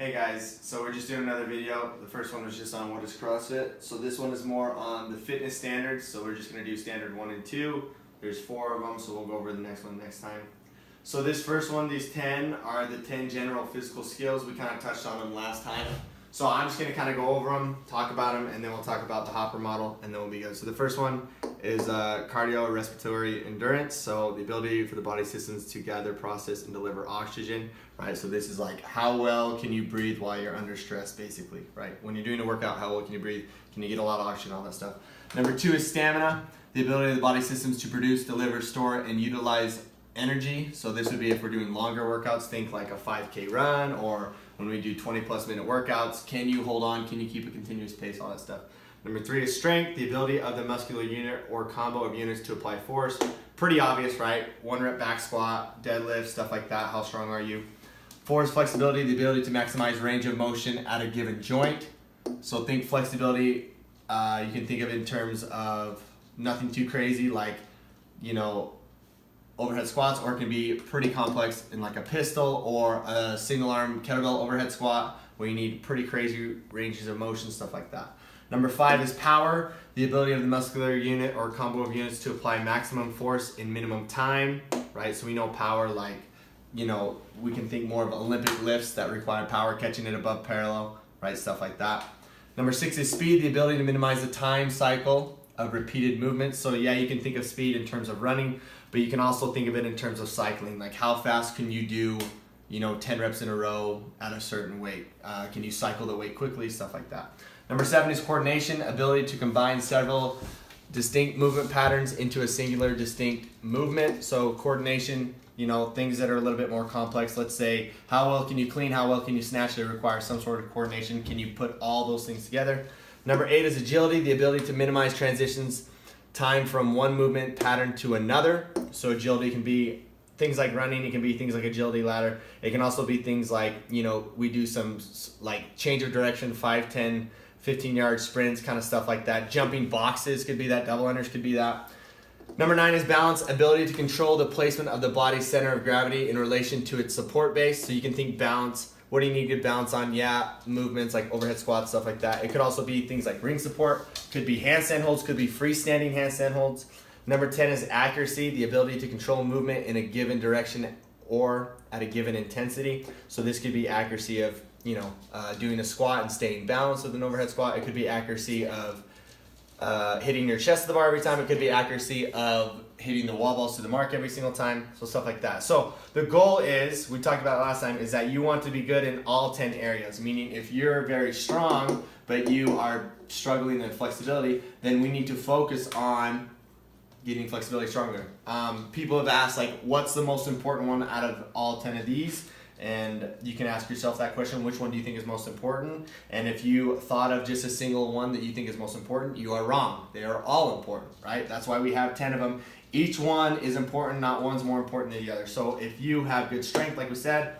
Hey guys, so we're just doing another video. The first one was just on what is CrossFit. So this one is more on the fitness standards. So we're just going to do standard 1 and 2. There's 4 of them, so we'll go over the next one next time. So this first one, these 10 are the 10 general physical skills. We kind of touched on them last time. So I'm just going to kind of go over them, talk about them, and then we'll talk about the hopper model, and then we'll be good. So the first one is cardiorespiratory endurance. So the ability for the body systems to gather, process, and deliver oxygen, right? So this is like how well can you breathe while you're under stress, basically, right? When you're doing a workout, how well can you breathe? Can you get a lot of oxygen, all that stuff. Number 2 is stamina, the ability of the body systems to produce, deliver, store, and utilize energy. So this would be if we're doing longer workouts, think like a 5K run, or when we do 20+ minute workouts, can you hold on, can you keep a continuous pace, all that stuff. Number 3 is strength, the ability of the muscular unit or combo of units to apply force. Pretty obvious, right? 1 rep back squat, deadlift, stuff like that. How strong are you? 4 is flexibility, the ability to maximize range of motion at a given joint. So think flexibility, you can think of it in terms of nothing too crazy, like, you know, overhead squats, or it can be pretty complex in like a pistol or a single arm kettlebell overhead squat where you need pretty crazy ranges of motion, stuff like that. Number 5 is power, the ability of the muscular unit or combo of units to apply maximum force in minimum time, right? So we know power, like, you know, we can think more of Olympic lifts that require power, catching it above parallel, right? Stuff like that. Number 6 is speed, the ability to minimize the time cycle of repeated movements. So yeah, you can think of speed in terms of running, but you can also think of it in terms of cycling. Like how fast can you do, you know, 10 reps in a row at a certain weight? Can you cycle the weight quickly? Stuff like that. Number 7 is coordination, ability to combine several distinct movement patterns into a singular distinct movement. So coordination, you know, things that are a little bit more complex. Let's say, how well can you clean? How well can you snatch? They require some sort of coordination. Can you put all those things together? Number 8 is agility, the ability to minimize transitions, time from one movement pattern to another. So agility can be things like running, it can be things like agility ladder. It can also be things like, you know, we do some like change of direction, 5, 10, 15-yard sprints, kind of stuff like that. Jumping boxes could be that, double unders could be that. Number 9 is balance, ability to control the placement of the body's center of gravity in relation to its support base. So you can think balance. What do you need good balance on? Yeah, movements like overhead squats, stuff like that. It could also be things like ring support, could be handstand holds, could be freestanding handstand holds. Number 10 is accuracy, the ability to control movement in a given direction or at a given intensity. So this could be accuracy of, you know, doing a squat and staying balanced with an overhead squat. It could be accuracy of hitting your chest to the bar every time. It could be accuracy of hitting the wall balls to the mark every single time, so stuff like that. So the goal is, we talked about it last time, is that you want to be good in all 10 areas, meaning if you're very strong, but you are struggling in flexibility, then we need to focus on getting flexibility stronger. People have asked, like, what's the most important one out of all 10 of these? And you can ask yourself that question, which one do you think is most important? And if you thought of just a single one that you think is most important, you are wrong. They are all important, right? That's why we have 10 of them. Each one is important, not one's more important than the other. So if you have good strength, like we said,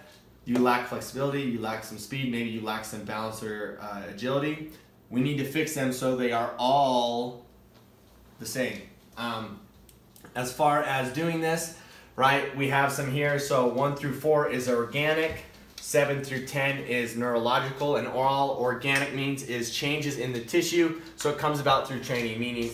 you lack flexibility, you lack some speed, maybe you lack some balance or agility, we need to fix them so they are all the same. As far as doing this, right, we have some here. So 1 through 4 is organic, 7 through 10 is neurological, and all organic means is changes in the tissue. So it comes about through training, meaning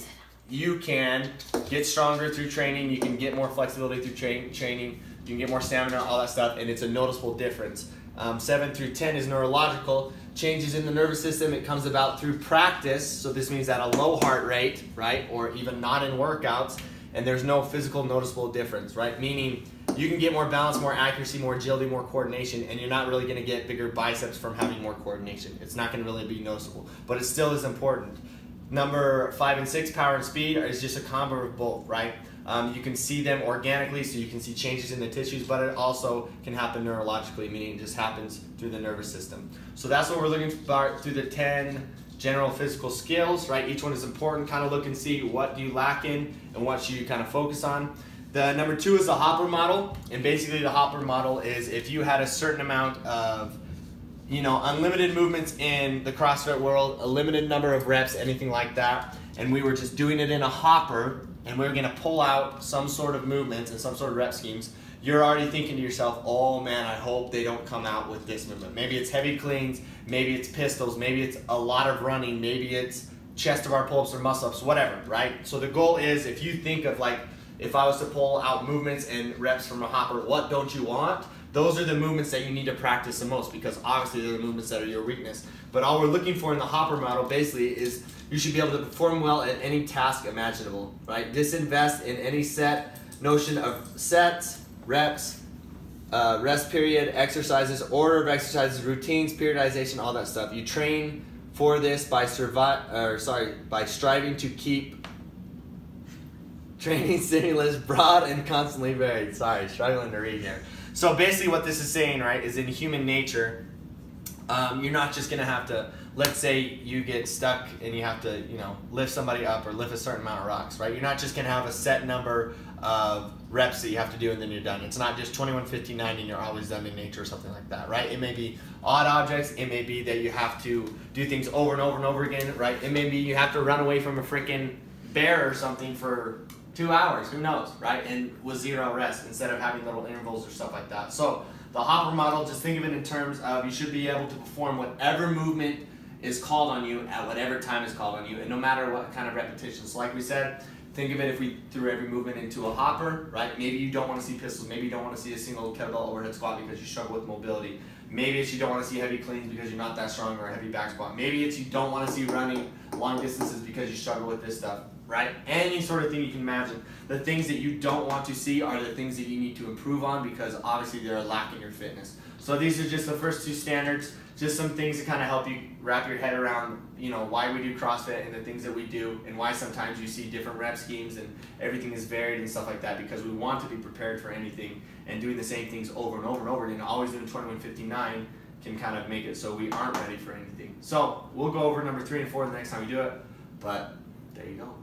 you can get stronger through training, you can get more flexibility through training, you can get more stamina, all that stuff, and it's a noticeable difference. 7 through 10 is neurological, changes in the nervous system. It comes about through practice. So this means at a low heart rate, right, or even not in workouts, and there's no physical noticeable difference, right? Meaning you can get more balance, more accuracy, more agility, more coordination, and you're not really going to get bigger biceps from having more coordination. It's not going to really be noticeable, but it still is important. Number 5 and 6, power and speed, is just a combo of both, right? You can see them organically, so you can see changes in the tissues, but it also can happen neurologically, meaning it just happens through the nervous system. So that's what we're looking for through the 10 general physical skills, right? Each one is important. Kind of look and see what do you lack in and what should you kind of focus on. The number 2 is the hopper model, and basically the hopper model is if you had a certain amount of, you know, unlimited movements in the CrossFit world, a limited number of reps, anything like that, and we were just doing it in a hopper, and we were going to pull out some sort of movements and some sort of rep schemes, you're already thinking to yourself, oh man, I hope they don't come out with this movement. Maybe it's heavy cleans, maybe it's pistols, maybe it's a lot of running, maybe it's chest to bar pull-ups or muscle-ups, whatever, right? So the goal is, if you think of like, if I was to pull out movements and reps from a hopper, what don't you want? Those are the movements that you need to practice the most, because obviously they're the movements that are your weakness. But all we're looking for in the hopper model basically is you should be able to perform well at any task imaginable, right? Disinvest in any set, notion of sets, reps, rest period, exercises, order of exercises, routines, periodization, all that stuff. You train for this by striving to keep training stimulus broad and constantly varied. Sorry, struggling to read here. So basically what this is saying, right, is in human nature, you're not just going to have to, let's say you get stuck and you have to, lift somebody up or lift a certain amount of rocks, right? You're not just going to have a set number of reps that you have to do and then you're done. It's not just 21, 15, 90 and you're always done in nature or something like that, right? It may be odd objects. It may be that you have to do things over and over and over again, right? It may be you have to run away from a freaking bear or something for 2 hours, who knows, right? And with 0 rest instead of having little intervals or stuff like that. So the hopper model, just think of it in terms of you should be able to perform whatever movement is called on you at whatever time is called on you, and no matter what kind of repetition. So like we said, think of it if we threw every movement into a hopper, right? Maybe you don't want to see pistols. Maybe you don't want to see a single kettlebell overhead squat because you struggle with mobility. Maybe it's you don't want to see heavy cleans because you're not that strong, or a heavy back squat. Maybe it's you don't want to see running long distances because you struggle with this stuff, right? Any sort of thing you can imagine. The things that you don't want to see are the things that you need to improve on, because obviously they're a lack in your fitness. So these are just the first 2 standards, just some things to kind of help you wrap your head around, why we do CrossFit and the things that we do, and why sometimes you see different rep schemes and everything is varied and stuff like that, because we want to be prepared for anything, and doing the same things over and over and over again, always doing 21, 59 can kind of make it so we aren't ready for anything. So we'll go over number 3 and 4 the next time we do it, but there you go.